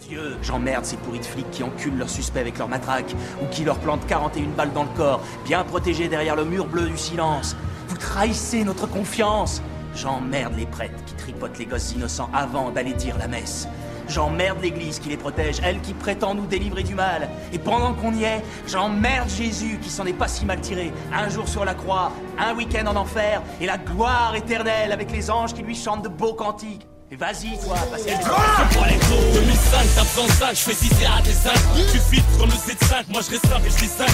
Dieu, j'emmerde ces pourris de flics qui enculent leurs suspects avec leurs matraques ou qui leur plantent 41 balles dans le corps, bien protégés derrière le mur bleu du silence. Vous trahissez notre confiance. J'emmerde les prêtres qui tripotent les gosses innocents avant d'aller dire la messe. J'emmerde l'église qui les protège, elle qui prétend nous délivrer du mal. Et pendant qu'on y est, j'emmerde Jésus qui s'en est pas si mal tiré. Un jour sur la croix, un week-end en enfer, et la gloire éternelle avec les anges qui lui chantent de beaux cantiques. Et vas-y toi, parce qu'elle... Pour les gros 2005, t'as besoin de 5, je fais 6 à des 5. Tu filtres comme le Z5, moi je reste simple et je dis 5.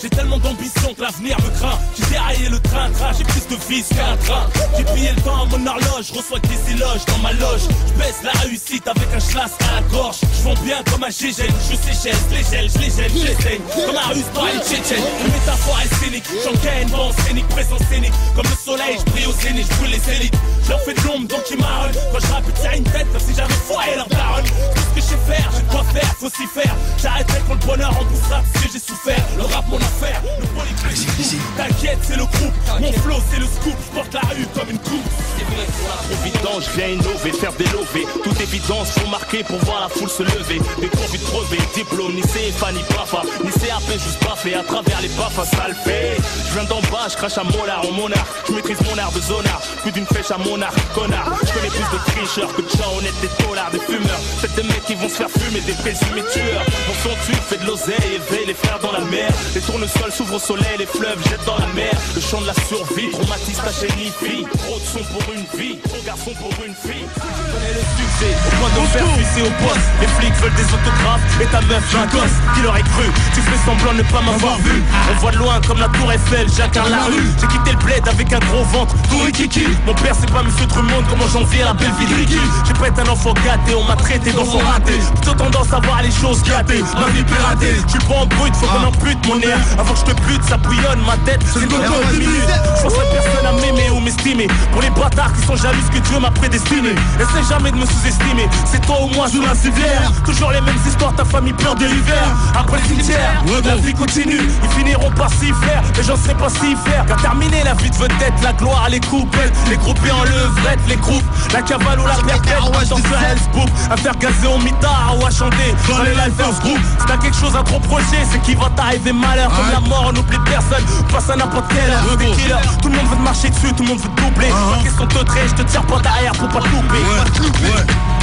J'ai tellement d'ambition que l'avenir me craint. J'ai déraillé le train-train, j'ai plus de vis qu'un train. J'ai plié le temps à mon horloge, reçois que des éloges dans ma loge. Je baisse la réussite avec un schlass à la gorge. Je vends bien comme un gégène, je séchelle, je les gèle, je les gèle, je les saigne. Comme un russe par les tchétchènes, une métaphore est scénique. J'encaîne, vent scénique, présence scénique. Comme le soleil, je brille au zénith, je brûle les élites. Je leur fais de l'ombre donc ils m'arrêtent. Quand je rappe, tiens une tête comme si j'avais foiré leur daronne. Tout ce que je sais faire, j'ai de quoi faire, faut s'y faire. J'arrêterai quand le bonheur en poussera parce que j'ai souffert. Le rap mon affaire, le polyclinique. T'inquiète, c'est le groupe, mon flow c'est le scoop. Je porte la rue comme une coupe. C'est vrai pour la Providence, je viens innover, faire des lovés. Toute évidence, faut marquer pour voir la foule se lever. Des convites crevés, diplôme, ni CFA, ni BAFA, ni CAP, juste baffé à travers les baffes, ça le fait. Je viens d'en bas, je crache à Mollard, en monarque. Je maîtrise mon art de zonard, plus d'une flèche à monarque, connard. Je connais plus de tricheurs que de gens honnêtes, des taulards, des fumeurs. Peut-être des mecs qui vont se faire fumer, des présumés tueurs. Mon son tue, fait de l'oseille, éveille les frères dans la mer. Les tournesols s'ouvrent au soleil, les fleuves jettent dans la mer. Le chant de la survie, traumatise ta chérie fille. Trop de son pour une vie, trop garçon pour une fille. Je connais le succès, au point de faire pucer au poste. Les flics veulent des autographes, et ta meuf un gosse. Qui l'aurait cru, tu fais semblant de ne pas m'avoir vu. On voit de loin comme la tour Eiffel, j'incarne la rue. J'ai quitté le bled avec un gros ventre, tout kiki. Mon père c'est pas monsieur Drummond, comment j'en viens la belle vie de Ricky. J'ai pas été un enfant gâté, on m'a traité d'enfant raté. Plutôt tendance à voir les choses gâtées, ma vie piratée. Je suis pas en brut, faut qu'on ampute mon air. Avant que je te bute, ça bouillonne ma tête, c'est une bonne 10 minutes. Je penserai personne à m'aimer ou m'estimer. Pour les bâtards qui sont jaloux que Dieu m'a prédestiné. Essaie jamais de me sous-estimer, c'est toi ou moi sous la civière. Toujours les mêmes histoires, ta famille pleure de l'hiver. Après le cimetière, la vie continue. Ils finiront par s'y faire, mais j'en sais pas s'y faire. Car terminer la vie de vedette, la gloire, les coupettes, les groupés en levrette, les groupes, la cavale ou la perpète. Dans ce Hellsbook, à faire gazer au mitard ou à chanter dans les live first group. Si t'as quelque chose à te reprocher, c'est qu'il va t'arriver malheur. Comme la mort, on n'oublie personne, passe à n'importe quelle heure. Des killers, tout le monde veut te marcher dessus, tout le monde veut te doubler. Pas question de te traiter, je te tire pas derrière pour pas te louper.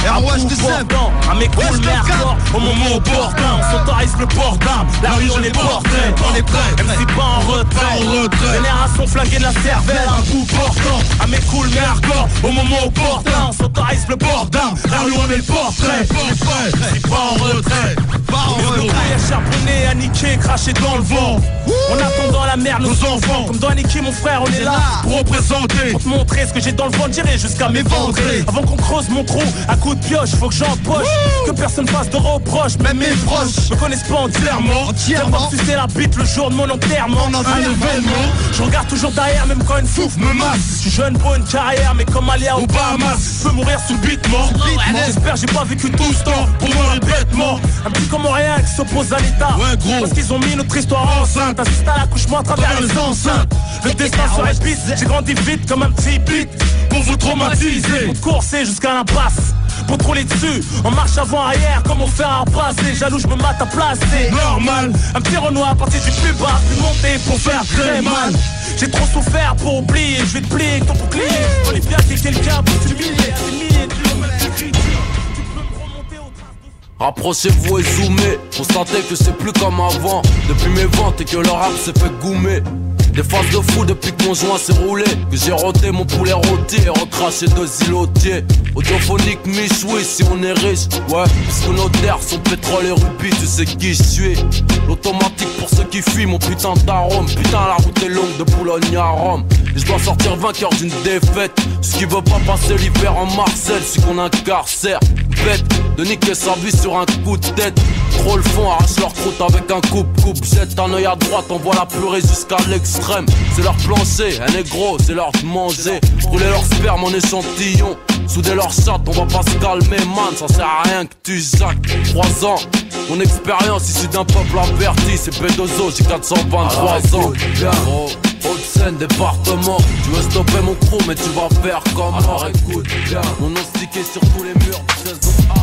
ROH de Seb, à mes coups le hardcore, au moment opportun, on s'autorise le port d'armes, la rue on est portrait, on est prêt, MC pas en retrait, génération flinguée de la cervelle, un coup portant, à mes coups le hardcore, au moment opportun, on s'autorise le port d'armes, la rue on est le portrait, on est prêt, MC pas en retrait, on est charbonné, à niquer, cracher dans le vent, en attendant la mer nos enfants, comme dans Niki mon frère on est là, pour représenter, pour te montrer ce que j'ai dans le ventre, j'irai jusqu'à m'éventrer, avant qu'on creuse mon trou, à coup de pioche, faut que j'empoche, que personne fasse de reproches, même mes proches me connaissent pas entièrement, d'avoir sucé la bite le jour de mon enterrement, un événement, je regarde toujours derrière même quand une souffle me masse, je suis jeune pour une carrière mais comme Alia au Bahamas, je peux mourir subitement, j'espère j'ai pas vécu tout ce temps, pour mourir bêtement, un petit comorien qui s'oppose à l'état, parce qu'ils ont mis notre histoire enceinte, assiste à l'accouchement à travers les enceintes, le destin se répète, j'ai grandi vite comme un petit beat, pour vous traumatiser, pour courser jusqu'à l'impasse, pour te rouler dessus, en marche avant-arrière, comme on fait à passer, jaloux je me mate à placer, normal, un petit Renoir à partir du plus bas, puis monter pour faire très mal, j'ai trop souffert pour oublier, je vais te plier avec ton bouclier, on est bien que quelqu'un pour t'humilier, à des milliers de kilomètres de critiques, tu peux me remonter au traces de... Rapprochez-vous et zoomez, constatez que c'est plus comme avant, depuis mes ventes et que le rap s'est fait goumer. Des phases de fou depuis que mon joint s'est roulé, que j'ai roté mon poulet rôti et recraché 2 îlotiers. Audiophonique Michoui si on est riche, ouais, puisque nos terres sont pétrole et rubis, tu sais qui je suis. L'automatique pour ceux qui fuient mon putain d'arôme, putain la route est longue de Boulogne à Rome. Et je dois sortir vainqueur d'une défaite, ce qui veut pas passer l'hiver en Marseille, c'est qu'on incarcère. Bête de niquer sa vie sur un coup de tête. Trop le fond, arrache leur croûte avec un coupe-coupe. Jette un œil à droite, on voit la purée jusqu'à l'extrême. C'est leur plancher, un négro, c'est leur de manger. Rouler leur sperme en échantillon, souder leur chatte, on va pas se calmer man. Ça sert à rien que tu jacques. 3 ans, mon expérience issue d'un peuple averti. C'est P2O, j'ai 423 ans. Haute-Seine, département. Tu veux stopper mon crew mais tu vas faire comment. Alors écoute bien, mon nom stické sur tous les murs. 16 ans,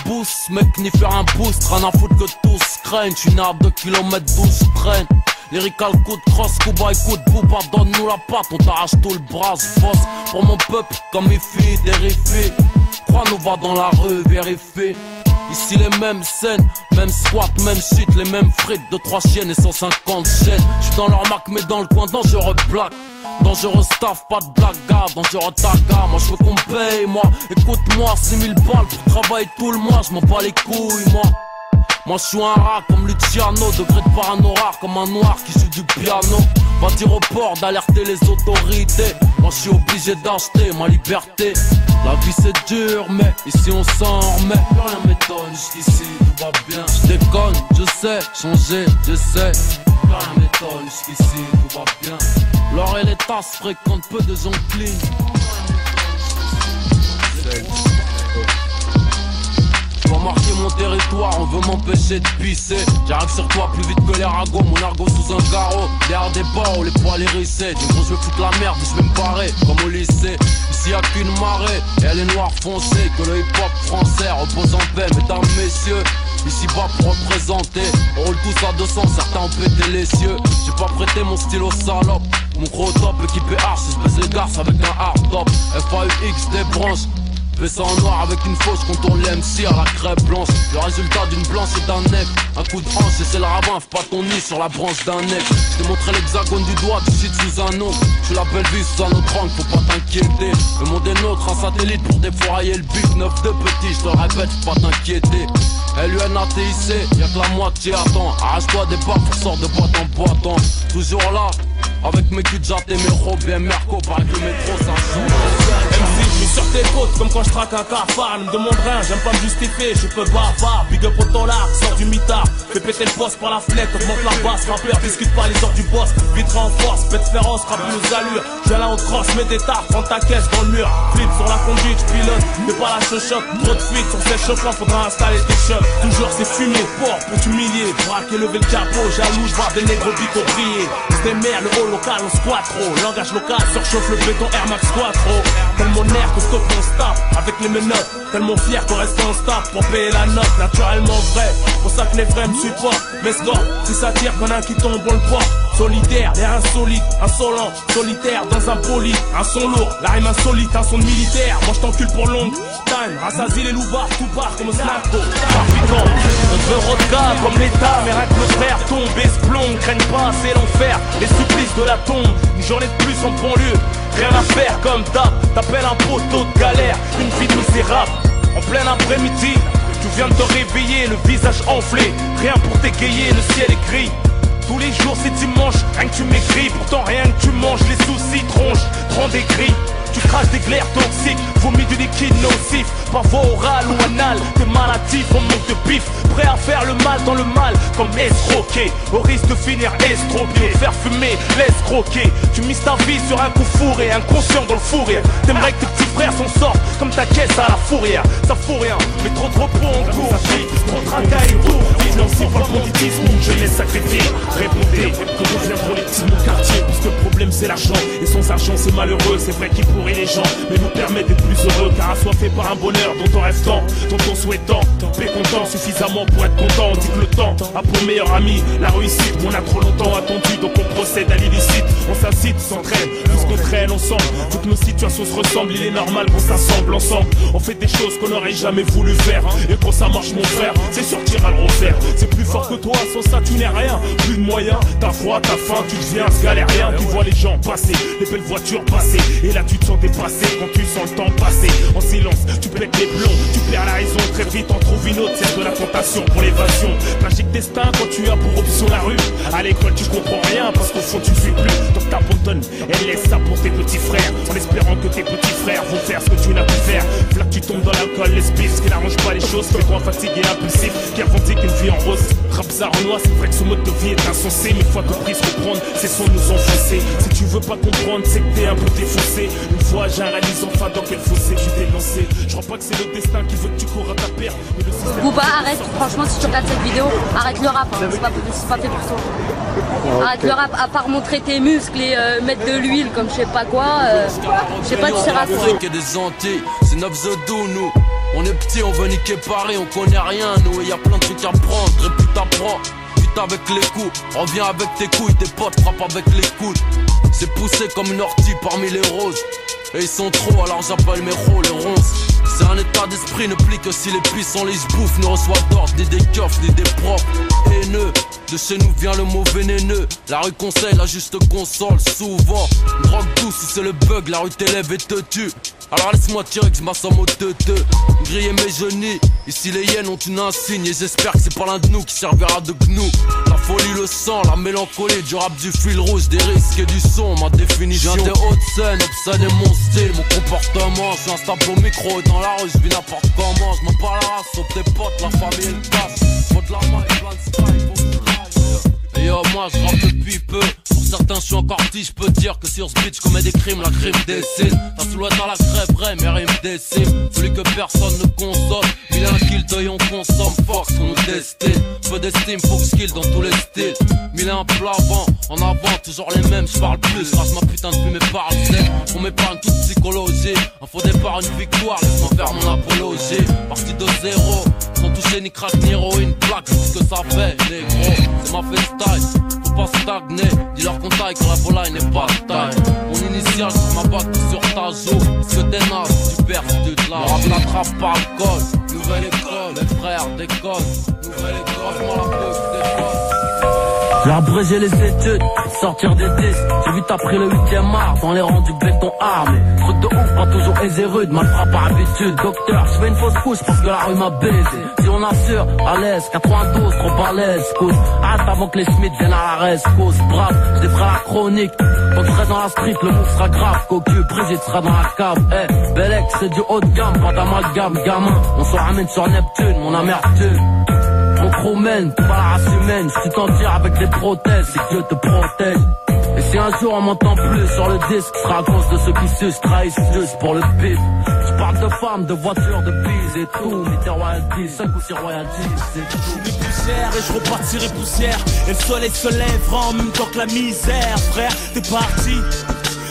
boost, mec, ni faire un boost. Rien à foutre que tous craignent. J'suis une arbre de kilomètres 12 traîne. Lyrical coup de cross, coup by coup de booba, donne-nous la patte, on t'arrache tout le bras, boss. Pour mon peuple, comme mes filles, dérifées. Crois-nous, va dans la rue, vérifie. Ici les mêmes scènes, même squat, même shit, les mêmes frites, 2-3 chiennes et 150 chaînes. J'suis dans leur marque mais dans le coin dangereux black. Dangereux staff, pas de blaga, dangereux taga. Moi j'veux qu'on paye, moi, écoute-moi, 6000 balles pour travailler tout le mois, j'm'en bats les couilles, moi. Moi je suis un rat comme Luciano, degré de parano rare comme un noir qui joue du piano. Va dire au port d'alerter les autorités. Moi je suis obligé d'acheter ma liberté. La vie c'est dur mais ici on s'en remet. Plus rien m'étonne, jusqu'ici tout va bien. Je déconne, je sais, changer, je sais. Plus rien m'étonne, jusqu'ici tout va bien. L'or et les tasses fréquentent peu de gens clean. On va marquer mon territoire, on veut m'empêcher de pisser. J'arrive sur toi plus vite que les ragots, mon argot sous un carreau. Derrière des barreaux, les poils hérissés. Du gros je vais foutre la merde, je vais me barrer comme au lycée. Ici y'a qu'une marée, et elle est noire foncée. Que le hip hop français repose en paix, mesdames, messieurs. Ici bas pour représenter, on roule tous à 200, certains ont pété les cieux. J'ai pas prêté mon stylo salope. Mon gros top équipé arch, je baisse les garces avec un hard top. FAUX des branches. Fais ça en noir avec une fausse, contourne l'MC à la crêpe blanche. Le résultat d'une blanche et d'un nec. Un coup de hanche et c'est le ravin, fais pas ton nid sur la branche d'un nec. Je t'ai montré l'hexagone du doigt, du shit sous un nom. Je la belle vie sous un autre angle, faut pas t'inquiéter. Le monde est nôtre, un satellite pour défourailler le bif. 9 de petit, je te le répète, faut pas t'inquiéter. LUNATIC, y'a que la moitié attend. Arrache-toi des barres pour sortir de boîte en boitant. Toujours là, avec mes culs de jatte et mes robes et Merco, pareil que le métro ça change. MC, je suis sur tes côtes comme quand je traque un cafard. Ne me demande rien, j'aime pas me justifier, je peux bavard. Big up au dollar, sors du mitard. Fais péter le poste par la fenêtre, augmente la basse. Rappeur, discute pas les heures du boss. Vite en force, bête féroce, rappe nos allures. Je viens là, on crosse, mets des tartes, prends ta caisse dans le mur. Flip sur la conduite, pilote, fais pas la chochotte. Trop de fuite sur ces chauffants, faudra installer tes chocs. Toujours c'est fumé, fort pour t'humilier. Braquer, lever le capot, jaloux, voir des négros bico briller. Des mères, le haut local, on squat trop. Langage local, surchauffe le béton, Air Max Quattro. Tellement nerf que stop on staff avec les menottes. Tellement fier qu'on reste en staff pour payer la note. Naturellement vrai, pour ça que les vrais me supportent. Mais score, si ça tire qu'on a un qui tombe, on le porte. Solidaire, l'air insolite, insolent, solitaire dans un poli, un son lourd, la rime insolite, un son de militaire. Moi je t'encule pour longue time, rassasie les loupards, tout part comme un snapco. Parfaitement, on veut rodka comme l'État, mais rien que le frère tombe et se plombe, craignent pas, c'est l'enfer, les supplices de la tombe, une journée de plus en banlieue, rien à faire comme d'hab, t'appelles un poteau de galère, une vie misérable, en plein après-midi, tu viens de te réveiller, le visage enflé, rien pour t'égayer, le ciel est gris. Tous les jours c'est dimanche, rien que tu m'écris. Pourtant rien que tu manges, les soucis tronches, te rendent aigri. Tu craches des glaires toxiques, vomis du liquide nocif. Par voie orale ou anale, t'es maladif, on manque de bif. Prêt à faire le mal dans le mal, comme escroquer. Au risque de finir estropié, faire fumer, laisse croquer. Tu mises ta vie sur un coup fourré, inconscient dans le fou rire. T'aimerais que tes petits frères s'en sortent, comme ta caisse à la fourrière. Ça fout rien, mais trop de repos en cours. Trop de tracas et tout, financé par le banditisme, une jeunesse sacrifiée. Répondez, que reviendront les petits de mon quartier. Parce que le problème c'est l'argent, et sans argent c'est malheureux. C'est vrai qu'il pourrit les gens, mais nous permet d'être plus heureux. Car assoiffé par un bonheur dont on rêve tant, dont on souhaite tant. Mécontent suffisamment pour être content. On dit que le temps a pour meilleur ami la réussite. On a trop longtemps attendu, donc on procède à l'illicite. On s'incite, s'entraîne, puisqu'on traîne ensemble. Toutes nos situations se ressemblent, il est normal qu'on s'assemble ensemble. On fait des choses qu'on n'aurait jamais voulu faire. Et quand ça marche mon frère, c'est sortir à le refaire. C'est plus fort que toi, sans ça tu n'es rien. Plus de moyens, t'as froid, t'as faim, tu deviens ce galérien. Tu vois les gens passer, les belles voitures passer. Et là tu te sens dépassé quand tu sens le temps passer. En silence, tu pètes les plombs, tu perds la raison. Très vite en trouves une autre, c'est de la tentation pour l'évasion. Tragique destin quand tu as pour option la rue. À l'école tu comprends rien parce qu'au fond tu ne suis plus. Donc t'abandonnes, elle laisse ça pour tes petits frères. En espérant que tes petits frères vont faire ce que tu n'as pu faire. Là tu tombes dans l'alcool, l'esprit, ce qui n'arrange pas les choses. Fais-toi fatigué, impulsif, qui revendique une vie en rose. Rap zaronois, c'est vrai que ce mode de vie est insensé. Mais fois que prise reprendre, c'est sans nous enfoncer. Si tu veux pas comprendre, c'est que t'es un peu défoncé. Une fois j'ai un réalise enfin dans quel fossé tu t'es lancé. Je crois pas que c'est le destin qui veut que tu cours à ta perte. Booba, arrête, franchement si tu regardes cette vidéo, arrête le rap, hein. C'est pas fait pour toi. Arrête le rap, à part montrer tes muscles et mettre de l'huile comme je sais pas quoi, je sais pas, tu sais rapper. C'est 9 The Do, nous. On est petit, on veut niquer Paris, on connaît rien nous. Et y a plein de trucs à prendre, répute à prendre. Avec les coups, reviens avec tes couilles, tes potes frappent avec les coudes. C'est poussé comme une ortie parmi les roses. Et ils sont trop, alors j'appelle mes rôles les ronces. C'est un état d'esprit, ne plie que si les puissants les bouffent. Ne reçoit d'ordre, ni des keufs, ni des profs. Haineux, de chez nous vient le mot vénéneux. La rue conseille, la juste console, souvent. Une drogue douce, si c'est le bug, la rue t'élève et te tue. Alors laisse-moi tirer que je m'assomme au teuteux. Griller mes genilles, ici les hyènes ont une insigne. Et j'espère que c'est pas l'un de nous qui servira de gnou. La folie, le sang, la mélancolie, du rap, du fil rouge, des risques et du son, ma définition. Je viens des hautes scènes, obscène est mon style, mon comportement. Je suis instable au micro et dans la rue, je vis n'importe comment. Je m'en parle la race, sauf tes potes, la famille et le casse. Faut de la main et plein de style, faut que je travaille. Et yo, moi je rappe depuis peu. Pour certains je suis encore petit, je peux dire que sur ce beat je commets des crimes, la crime dessine. Ta silhouette à la crève, vrai, mes rimes déciment. Celui que personne ne consomme, il a un kill d'œil, on consomme, force, on nous destine. Peu d'estime, faut que skill dans tous les styles. Mille un plat en avant, toujours les mêmes, je parle plus. Rase ma putain de plume et parle sec. On m'épargne toute psychologie. Un faux départ, une victoire, laisse-moi faire mon apologie. Partie de zéro, sans toucher ni crack ni héroïne. Plaque, c'est ce que ça fait, les gros. C'est ma FaceTime, faut pas stagner. Dis-leur qu'on taille quand la volaille n'est pas taille. Mon initial, c'est ma bague sur ta joue. Parce que t'es naze, tu perds, tu te laves. Le rap l'attrape par le col. Nouvelle école, les frères décollent. Nouvelle école, moi la peau décolle. J'ai abrégé les études, sortir des disques. J'ai vite appris le 8e art dans les rangs du béton armé. Truc de ouf, pas toujours aisé rude, mal frappé par habitude. Docteur, je fais une fausse couche parce que la rue m'a baisé. Si on assure, à l'aise, 92, trop balèze, cause. Hâte avant que les Smiths viennent à la reste, cause. Brave, je défrais la chronique. Quand je serai dans la street, le move sera grave. Cocu, Brigitte sera dans la cave. Eh, Belek, c'est du haut de gamme, pas d'amalgame, gamin. On se ramène sur Neptune, mon amertume. On promène, pas la race humaine. Si tu t'en tires avec des prothèses, c'est que Dieu te protège. Et si un jour on m'entend plus sur le disque, ce sera à cause de ceux qui sucent, trahissent juste pour le bif. Je parle de femmes, de voitures, de bise et tout. Mais tes royalties, 5 ou 6 royalties, c'est tout. Des poussières et je repartirai poussière. Et le soleil se lèvera en même temps que la misère. Frère, t'es parti.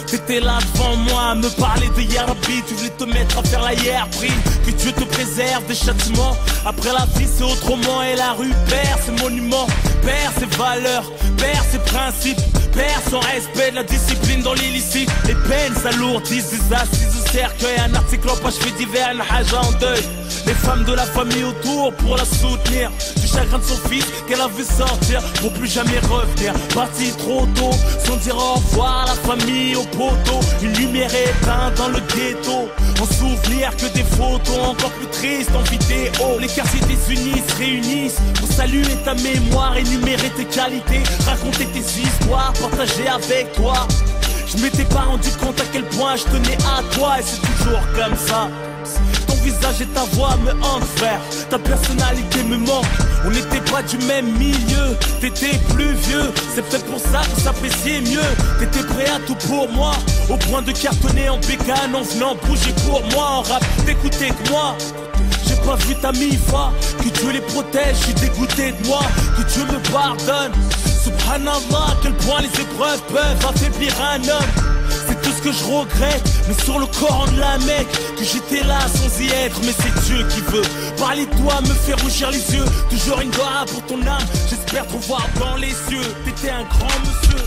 T'étais là devant moi à me parler de Yarbi. Tu voulais te mettre à faire la hiérarchie. Que Dieu te préserve des châtiments. Après la vie c'est autrement. Et la rue perd ses monuments, perd ses valeurs, perd ses principes, perd son respect de la discipline dans l'illicite. Les peines s'alourdissent, des assises au cercueil. Un article en page fait divers, un haja en deuil. Les femmes de la famille autour pour la soutenir. Du chagrin de son fils qu'elle a vu sortir pour plus jamais revenir. Parti trop tôt, sans dire au revoir à la famille, au poteau. Une lumière éteinte dans le ghetto. En souvenir que des photos encore plus tristes en vidéo. Les quartiers désunis se réunissent pour saluer ta mémoire, énumérer tes qualités, raconter tes histoires, partager avec toi. Je m'étais pas rendu compte à quel point je tenais à toi. Et c'est toujours comme ça. Ton visage et ta voix me hantent, frère. Ta personnalité me manque. On n'était pas du même milieu. T'étais plus vieux. C'est peut-être pour ça qu'on s'appréciait mieux. T'étais prêt à tout pour moi, au point de cartonner en bécane, en venant bouger pour moi. En rap, t'écoutais que moi. J'ai pas vu ta mi-fois. Que Dieu les protège, je suis dégoûté de moi. Que Dieu me pardonne. Subhanallah, à quel point les épreuves peuvent affaiblir un homme. C'est tout ce que je regrette, mais sur le Coran de la Mecque, que j'étais là sans y être, mais c'est Dieu qui veut. Parler de toi me fait rougir les yeux. Toujours une doigt pour ton âme, j'espère te voir dans les yeux. T'étais un grand monsieur.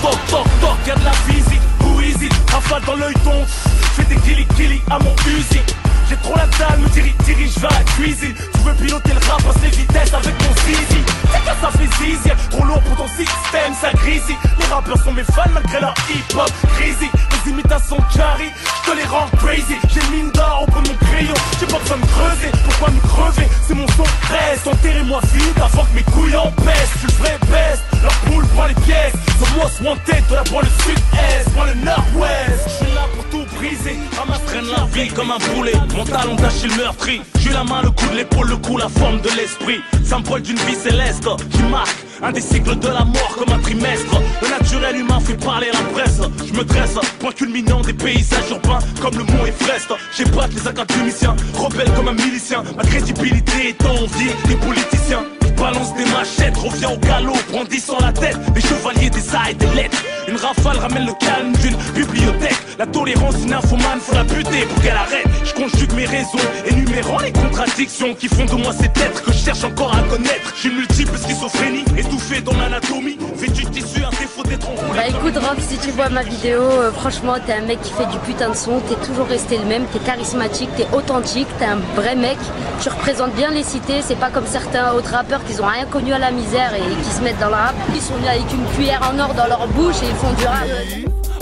Toc toc toc, y'a de la physique, poésie, rafale dans l'œil ton. J'fais des killy à mon fusil. J'ai trop la dalle, me dirige vers la cuisine. Tu veux piloter le rap, passe les vitesses avec mon zizi. C'est que ça fait zizi, trop lourd pour ton système, ça grésille. Les rappeurs sont mes fans malgré leur hip-hop crazy. Les imitations carry, je te les rends crazy. J'ai mine d'or au bout de mon crayon, j'ai pas besoin de creuser. Pourquoi me crever, c'est mon son reste. Enterrez-moi vite avant que mes couilles en pèsent. Je suis le vrai best, leur poule prend les pièces. The most wanted de la banlieue sud-est, moi le nord-ouest. Je suis là pour tout briser, ramasse traîne la vie comme un boulet. Mon talon d'Achille meurtri, j'ai la main, le coup de l'épaule, le cou, la forme de l'esprit. Symbole d'une vie céleste qui marque un des cycles de la mort comme un trimestre. Le naturel humain fait parler à la presse. Je me dresse, point culminant des paysages urbains comme le Mont Everest. J'épate les académiciens, rebelle comme un milicien. Ma crédibilité est enviée des politiciens. Balance des machettes, reviens au galop, brandissant la tête. Les chevaliers des aides, des lettres. Une rafale ramène le calme d'une bibliothèque. La tolérance, une infomane, faut la buter pour qu'elle arrête. Je conjugue mes raisons, énumérant les contradictions qui font de moi cet être que je cherche encore à connaître. J'ai une multiple schizophrénie, étouffée dans l'anatomie, vêtu de tissu, un défaut d'être en roue. Bah écoute Rof, si tu vois ma vidéo, franchement t'es un mec qui fait du putain de son, t'es toujours resté le même, t'es charismatique, t'es authentique, t'es un vrai mec, tu représentes bien les cités, c'est pas comme certains autres rappeurs qui ont rien connu à la misère et qui se mettent dans le rap, ils sont venus avec une cuillère en or dans leur bouche et ils font du rap.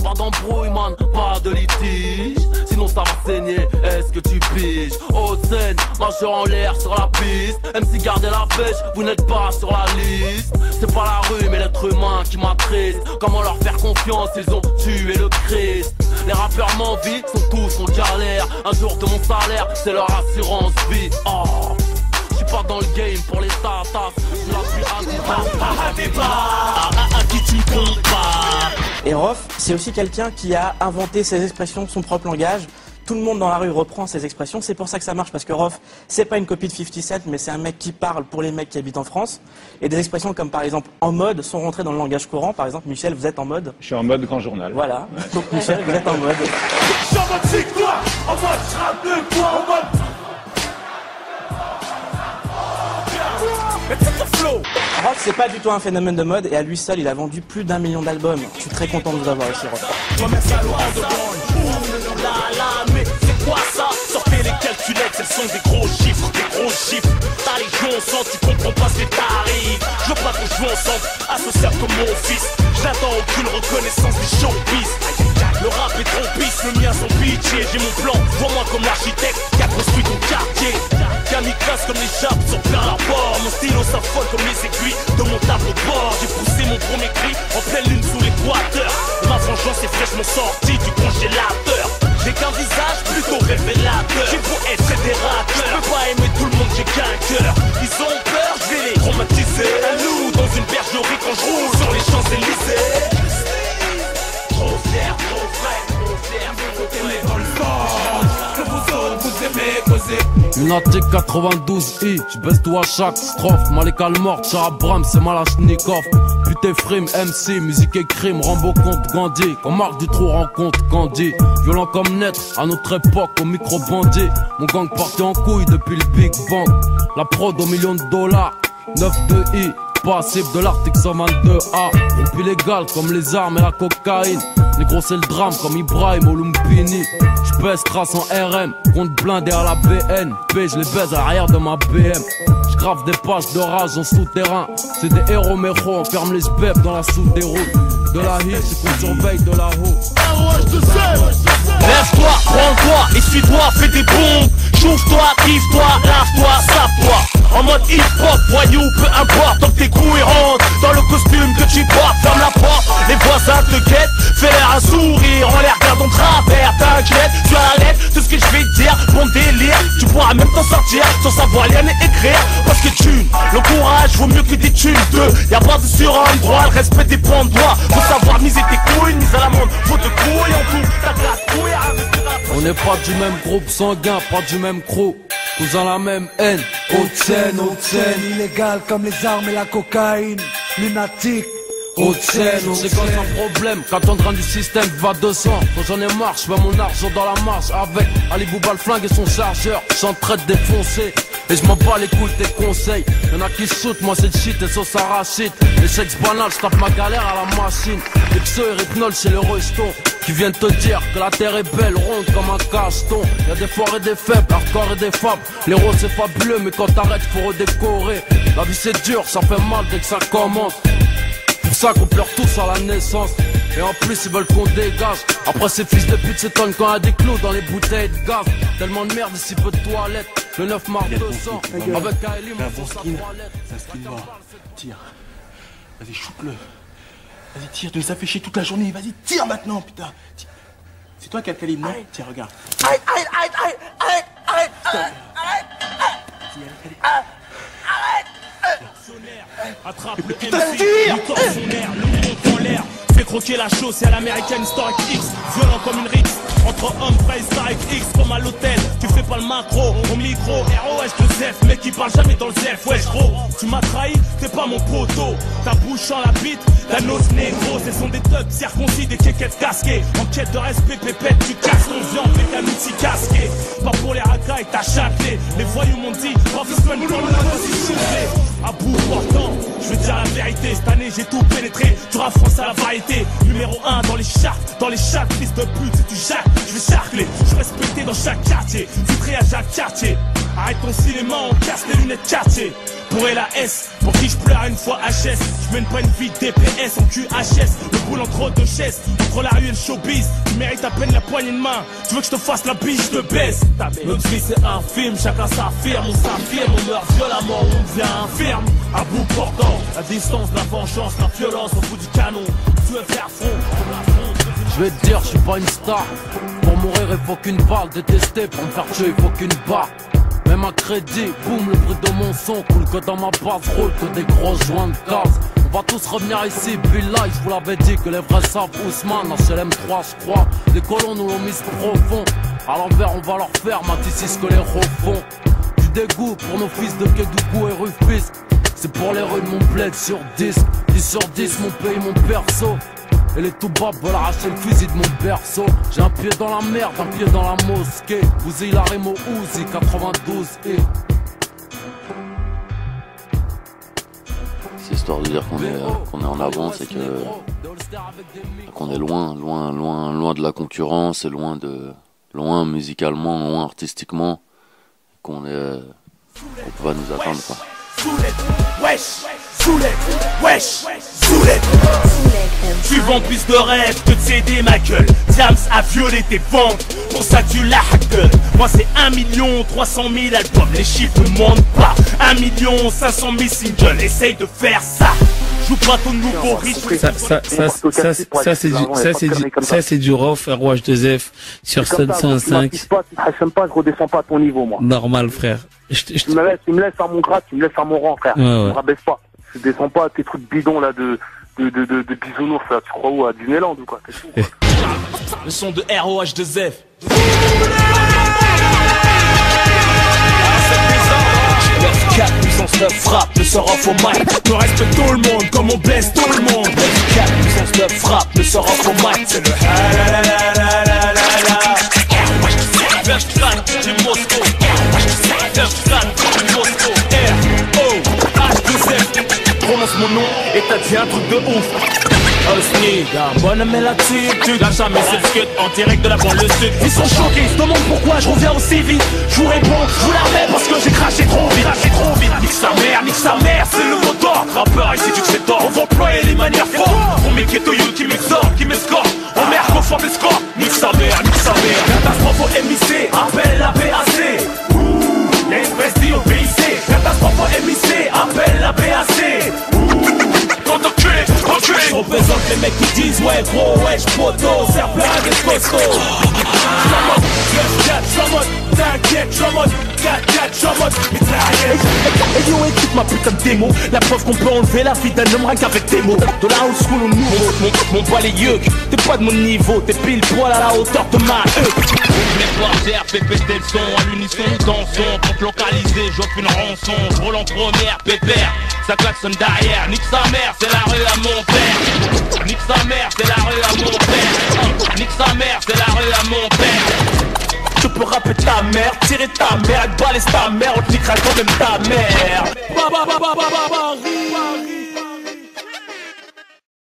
Pas d'embrouille man, pas de litige. Sinon ça va saigner, est-ce que tu piges? Haute scène, marcheur en l'air sur la piste. MC gardez la pêche, vous n'êtes pas sur la liste. C'est pas la rue mais l'être humain qui m'attriste. Comment leur faire confiance, ils ont tué le Christ. Les rappeurs m'envient, sont tous en galère. Un jour de mon salaire, c'est leur assurance vie. Oh, j'suis pas dans le game pour les tatas. Je la suis à qui tu compares. Et Rof, c'est aussi quelqu'un qui a inventé ses expressions, son propre langage. Tout le monde dans la rue reprend ses expressions. C'est pour ça que ça marche, parce que Rof, c'est pas une copie de 50 Cent, mais c'est un mec qui parle pour les mecs qui habitent en France. Et des expressions comme par exemple en mode sont rentrées dans le langage courant. Par exemple, Michel, vous êtes en mode? Je suis en mode grand journal. Voilà. Donc Michel, vous êtes en mode. Je suis en mode victoire, en mode frappe de quoi, en mode. Rof, c'est pas du tout un phénomène de mode et à lui seul, il a vendu plus d'1 million d'albums. Je suis très content de vous avoir ici, Rof. Mais c'est quoi ça? Sortez les calculettes, elles sont des gros chiffres, Ta légion sent, tu comprends pas ces tarifs. Je veux pas qu'on joue ensemble, associable comme mon fils. J'attends aucune reconnaissance des showbiz. Le rap est trop pisse, le mien son pitié. J'ai mon plan, vois-moi comme l'architecte qui a construit ton quartier. Kamikaze comme les jappes sur plein rapport. Mon stylo s'affole comme les aiguilles de mon tableau de bord. J'ai poussé mon premier cri en pleine lune sous l'équateur. Ma vengeance est fraîchement sortie du congélateur. J'ai qu'un visage plutôt révélateur. J'ai beau être fédérateur, je peux pas aimer tout le monde, j'ai qu'un cœur. Ils ont peur, je vais les traumatiser. Un loup dans une bergerie quand je roule sur les Champs-Élysées. Trop fier, trop frais, trop fier, vous aimez dans le sang. Que vous autres, vous aimez causer. Lunatic 92i, j'baisse tout à chaque strophe. Malika le mort, Charabram, c'est Malachnikov. Putain frime, MC, musique et crime, Rambo contre Gandhi. Quand Marc Dutroux rencontre Candy. Violent comme naître, à notre époque, au micro-bandit. Mon gang partait en couille depuis le Big Bang. La prod au million de $, 9-2i. Passible de l'article 122A. Et puis légal comme les armes et la cocaïne. Négro c'est le drame comme Ibrahim au Lumpini. J'pèse trace en RM, compte blindé à la BNP. Je les baise à l'arrière de ma BM. J'grave des pages de rage en souterrain. C'est des héros méros, on ferme les sbèbs dans la sous-déroute. De la hit, c'est qu'on surveille de la haut. Lève-toi, prends-toi, essuie-toi, fais des bombes. Chauffe-toi, kiffe-toi, lave-toi, save-toi. En mode hip-hop, voyou, peu importe. Tant que tes couilles rentrent dans le costume que tu portes. Ferme la porte, les voisins te guettent. Fais-leur un sourire, on les regarde en travers. T'inquiète, tu as la lettre, tout ce que je vais te dire. Bon délire, tu pourras même t'en sortir sans savoir lire ni écrire. Parce que thune, le courage vaut mieux que des thunes. Y'a pas de surhomme droit, le respect dépend de toi. Faut savoir miser tes couilles, mise à la monde. Faut de couilles en tout, t'as de la couille à investir. On n'est pas du même groupe sanguin, pas du même crew. Cousin la même haine. Haute scène, illégal comme les armes et la cocaïne. Lunatique. Haute scène, c'est quand un problème. Quand on grain du système va 200. Quand j'en ai marre, j'mets mon argent dans la marche. Avec Ali Bouba le flingue et son chargeur. J'en traite défoncé. Et je m'en bats les couilles tes conseils. Y'en a qui shootent, moi c'est shit et sauce arachide. Les chèques banals, j'tape ma galère à la machine. Les pseudo et rythmol chez le rejeton. Qui viennent te dire que la terre est belle, ronde comme un cacheton. Y'a des forts et des faibles, hardcore et des fables. Les rôles c'est fabuleux, mais quand t'arrêtes faut redécorer. La vie c'est dur, ça fait mal dès que ça commence. Pour ça qu'on pleure tous à la naissance. Et en plus ils veulent qu'on dégage. Après ces fils de pute s'étonnent quand y'a des clous dans les bouteilles de gaz. Tellement de merde et si peu de toilettes. Le 9 mars 200 avec Kaeli, mon fils à toilette. Ça skin mort. Tire. Vas-y, shoot-le. Vas-y, tire, tu nous as fait chier toute la journée. Vas-y, tire maintenant, putain. Tire. C'est toi qui as le calibre, non? Tiens, regarde. Arrête. Attrape le MC, lui tord son air, le monte en l'air. Fais croquer la chose, c'est à l'américaine Historic X. Violent comme une rixe, Entre hommes, frères, avec X comme à l'hôtel. Tu fais pas le macro, au micro, ROH2F, mec qui parle jamais dans le ZF. Wesh gros, tu m'as trahi, t'es pas mon poteau. Ta bouche en la bite, la nose négro. Ce sont des thugs circoncis, des kékettes casquées. En quête de respect, pépette, tu casses ton viande avec un outil casqué. Pas pour les racailles, t'as châtelé. Les voyous m'ont dit, Rockman comme la position. À bout portant, je veux dire la vérité. Cette année j'ai tout pénétré, tu rap français à la variété. Numéro 1 dans les charts, fils de pute. Si tu jacques, je vais charcler. Je suis respecté dans chaque quartier, titré à Jacques Cartier. Arrête ton cinéma, on casse les lunettes quartier. Pour la S, pour qui je pleure une fois HS. Je mène pas une vie DPS en QHS. Le boule entre deux chaises, entre la rue et le showbiz. Tu mérites à peine la poignée de main. Tu veux que je te fasse la biche, je te baisse. Notre vie c'est un film, chacun s'affirme. On s'affirme, on meurt violemment, on devient infirme. À bout portant, la distance de la vengeance, la violence au bout du canon. Tu veux faire front, je vais te dire, je suis pas une star. Pour mourir il faut qu'une balle, détester. Pour me faire tuer il faut qu'une barre. Même un crédit, boum, le bruit de mon son coule que dans ma base, roule que des gros joints de gaz. On va tous revenir ici, Bill Light, je vous l'avais dit que les vrais savent Ousmane, HLM3 je crois. Les colons nous l'ont mis profond, à l'envers on va leur faire, Matisse ce que les refont. Du dégoût pour nos fils de Kédougou et Rufus. C'est pour les rues de mon bled sur 10, 10 sur 10 mon pays, mon perso. Et les toubabs veulent arracher le fusil de mon berceau. J'ai un pied dans la merde, un pied dans la mosquée. Vous y la Remo Uzi 92 et... C'est histoire de dire qu'on est en avance et qu'on est loin de la concurrence et loin musicalement, loin artistiquement, qu'on peut pas nous atteindre quoi. Tu vends plus de rêves que de CD ma gueule. Diams a violé tes ventes, pour ça tu la gueule. Moi c'est 1 300 000 albums, les chiffres ne mentent pas. 1 500 000 singles, essaye de faire ça. Joue pas ton nouveau rythme. Ça c'est du rough, ROH2F sur 705. Si je redescends pas à ton niveau moi. Normal frère. Tu me laisses à mon grade, tu me laisses à mon rang frère. Ouais. Je me rabaisse pas. Je descends pas à tes trucs bidons là de bisounours là, tu crois où, à Disneyland ou quoi? Le son de ROH2F. Puissance 9 frappe, le sort off au mic. On respecte tout le monde comme on blesse tout le monde. 4 puissance 9 frappe, le sort off au mic. C'est le du Moscou. Moscou. R.O.H.2F. Prononce mon nom et t'as dit un truc de ouf. Bonne mais l'attitude, la jamais cette skate en direct de la banlieue sud. Ils sont choqués, ils se demandent pourquoi je reviens aussi vite. Je vous réponds, je vous la remets parce que j'ai craché trop vite. Nique sa mère, c'est le mot d'ordre. Rappeur ici tu te fais tort, on va employer les manières fortes. Pour mes ghetto youth qui m'exhortent, qui m'escortent. On merde qu'on forme des scores. Nique sa mère. Catastrophe au MIC, appelle la BAC. L'espèce dit au BIC. Catastrophe au MIC, appelle la BAC. Je représente les mecs qui disent ouais gros, ouais j'poto, serre plein des costauds. T'inquiète, je suis en mode 4-4, je suis en mode mitraillette. Et yo écoute ma putain de démo. La preuve qu'on peut enlever la vie d'un homme rien qu'avec des mots. De la old school au nouveau, mon poil est yeux. T'es pas de mon niveau, t'es pile poil à la hauteur de ma les portières, fait péter le son, à l'unisson dansons. Pour te localiser, j'offre une rançon. Je roule en première, pépère, ça klaxonne derrière. Nique sa mère, c'est la rue à mon père. Nique sa mère, c'est la rue à mon père. Nique sa mère, c'est la rue à mon père. Je peux rapper ta mère, tirer ta mère, balayer ta mère, on te niquera quand même ta mère.